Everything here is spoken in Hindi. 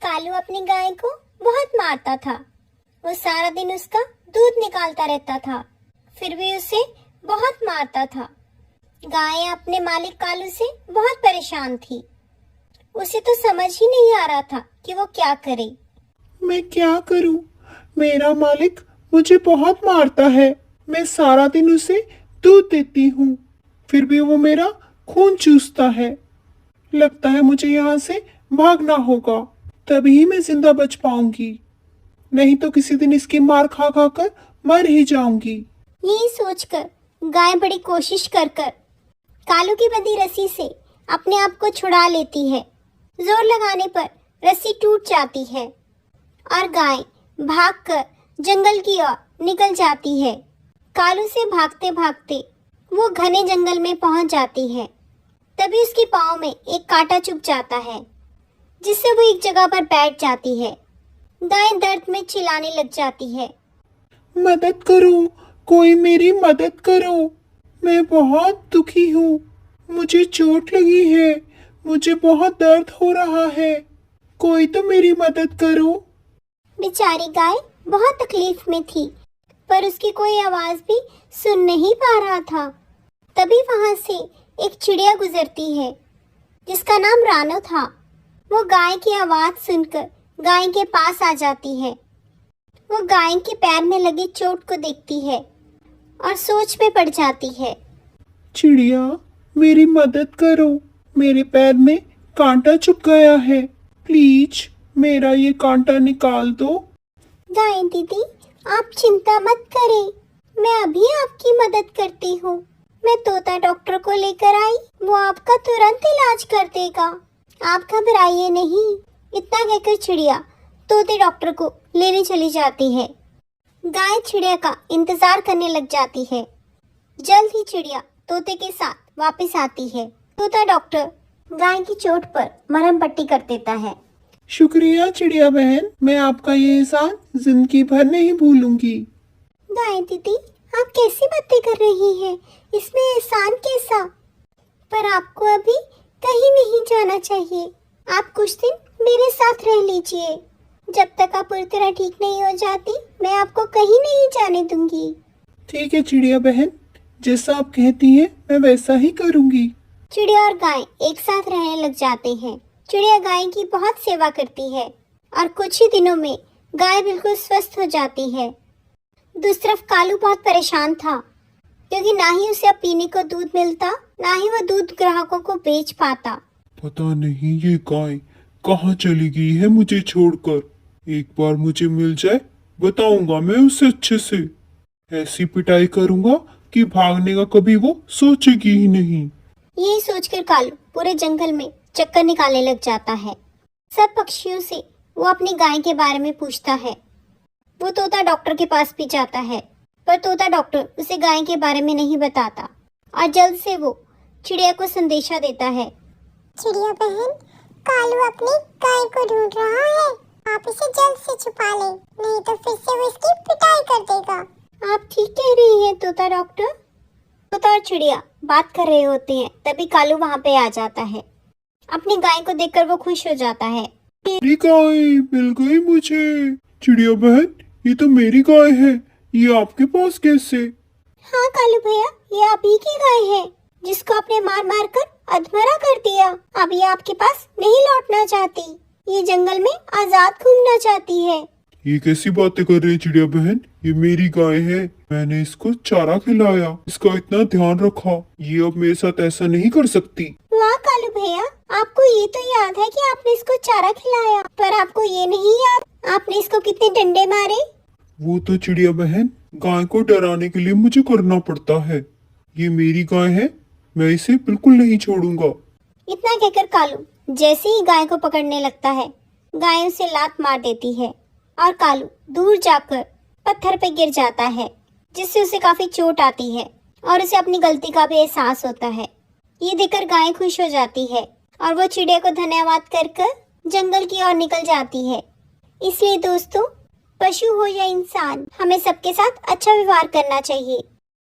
कालू अपनी गाय को बहुत मारता था। वो सारा दिन उसका दूध निकालता रहता था, फिर भी उसे बहुत मारता था। गाय अपने मालिक कालू से बहुत परेशान थी। उसे तो समझ ही नहीं आ रहा था कि वो क्या करे। मैं क्या करूं? मेरा मालिक मुझे बहुत मारता है। मैं सारा दिन उसे दूध देती हूँ, फिर भी वो मेरा खून चूसता है। लगता है मुझे यहाँ से भागना होगा, तभी मैं जिंदा बच पाऊंगी। नहीं तो किसी दिन इसकी मार खा खा कर मर ही जाऊंगी। यही सोचकर गाय बड़ी कोशिश कर कर कालू की बंधी रस्सी से अपने आप को छुड़ा लेती है। जोर लगाने पर रस्सी टूट जाती है और गाय भागकर जंगल की ओर निकल जाती है। कालू से भागते भागते वो घने जंगल में पहुंच जाती है। तभी उसके पाँव में एक कांटा चुभ जाता है, जिससे वो एक जगह पर बैठ जाती है। गाय दर्द में चिल्लाने लग जाती है। मदद करो, कोई मेरी मदद करो। मैं बहुत दुखी हूँ। मुझे चोट लगी है। मुझे बहुत दर्द हो रहा है। कोई तो मेरी मदद करो। बेचारी गाय बहुत तकलीफ में थी, पर उसकी कोई आवाज भी सुन नहीं पा रहा था। तभी वहां से एक चिड़िया गुजरती है, जिसका नाम रानो था। वो गाय की आवाज सुनकर गाय के पास आ जाती है। वो गाय के पैर में लगी चोट को देखती है और सोच में पड़ जाती है। चिड़िया, मेरी मदद करो। मेरे पैर में कांटा चुभ गया है। प्लीज मेरा ये कांटा निकाल दो। गाय दीदी, आप चिंता मत करें, मैं अभी आपकी मदद करती हूँ। मैं तोता डॉक्टर को लेकर आई, वो आपका तुरंत इलाज कर देगा। आप घबराइए नहीं। इतना कहकर चिड़िया तोते डॉक्टर को लेने चली जाती है। गाय चिड़िया का इंतजार करने लग जाती है। जल्द ही चिड़िया तोते के साथ वापस आती है। तोता डॉक्टर गाय की चोट पर मरहम पट्टी कर देता है। शुक्रिया चिड़िया बहन, मैं आपका ये एहसान जिंदगी भर नहीं भूलूंगी। गाय दीदी, आप कैसी बातें कर रही हैं? इसमें एहसान कैसा? पर आपको अभी कहीं नहीं जाना चाहिए। आप कुछ दिन मेरे साथ रह लीजिए। जब तक आप पूरी तरह ठीक नहीं हो जाती, मैं आपको कहीं नहीं जाने दूंगी। ठीक है चिड़िया बहन, जैसा आप कहती हैं मैं वैसा ही करूंगी। चिड़िया और गाय एक साथ रहने लग जाते हैं। चिड़िया गाय की बहुत सेवा करती है और कुछ ही दिनों में गाय बिल्कुल स्वस्थ हो जाती है। दूसरी तरफ कालू बहुत परेशान था, क्योंकि ना ही उसे अब पीने को दूध मिलता, ना ही वह दूध ग्राहकों को बेच पाता। पता नहीं ये गाय कहाँ चली गई है मुझे छोड़कर। एक बार मुझे मिल जाए, बताऊंगा मैं उसे अच्छे से। ऐसी पिटाई करूंगा कि भागने का कभी वो सोचेगी ही नहीं। यही सोचकर कालू पूरे जंगल में चक्कर निकालने लग जाता है। सब पक्षियों से वो अपनी गाय के बारे में पूछता है। वो तोता डॉक्टर के पास भी जाता है, पर तोता डॉक्टर उसे गाय के बारे में नहीं बताता और जल्द से वो चिड़िया को संदेशा देता है। चिड़िया बहन, कालू अपनी गाय को ढूंढ रहा है। आप इसे जल्द से छुपा लें, नहीं तो फिर से वो इसकी पिटाई कर देगा। आप ठीक कह रही हैं तोता डॉक्टर। तोता और चिड़िया बात कर रहे होते हैं, तभी कालू वहाँ पे आ जाता है। अपनी गाय को देखकर वो खुश हो जाता है। मेरी गाय मिल गई मुझे। चिड़िया बहन, ये तो मेरी गाय है। ये आपके पास कैसे? हाँ कालू भैया, ये आप ही की गाय है, जिसको आपने मार मार कर अधमरा कर दिया। अब ये आपके पास नहीं लौटना चाहती, ये जंगल में आजाद घूमना चाहती है। ये कैसी बातें कर रही है चिड़िया बहन? ये मेरी गाय है। मैंने इसको चारा खिलाया, इसका इतना ध्यान रखा। ये अब मेरे साथ ऐसा नहीं कर सकती। वाह कालू भैया, आपको ये तो याद है कि आपने इसको चारा खिलाया, पर आपको ये नहीं याद आपने इसको कितने डंडे मारे। वो तो चिड़िया बहन, गाय को डराने के लिए मुझे करना पड़ता है। ये मेरी गाय है, मैं इसे बिल्कुल नहीं छोड़ूंगा। इतना कहकर कालू जैसे ही गाय को पकड़ने लगता है, गाय उसे लात मार देती है और कालू दूर जाकर पत्थर पे गिर जाता है, जिससे उसे काफी चोट आती है और उसे अपनी गलती का भी एहसास होता है। ये देखकर गाय खुश हो जाती है और वो चिड़िया को धन्यवाद कर जंगल की ओर निकल जाती है। इसलिए दोस्तों, पशु हो या इंसान, हमें सबके साथ अच्छा व्यवहार करना चाहिए।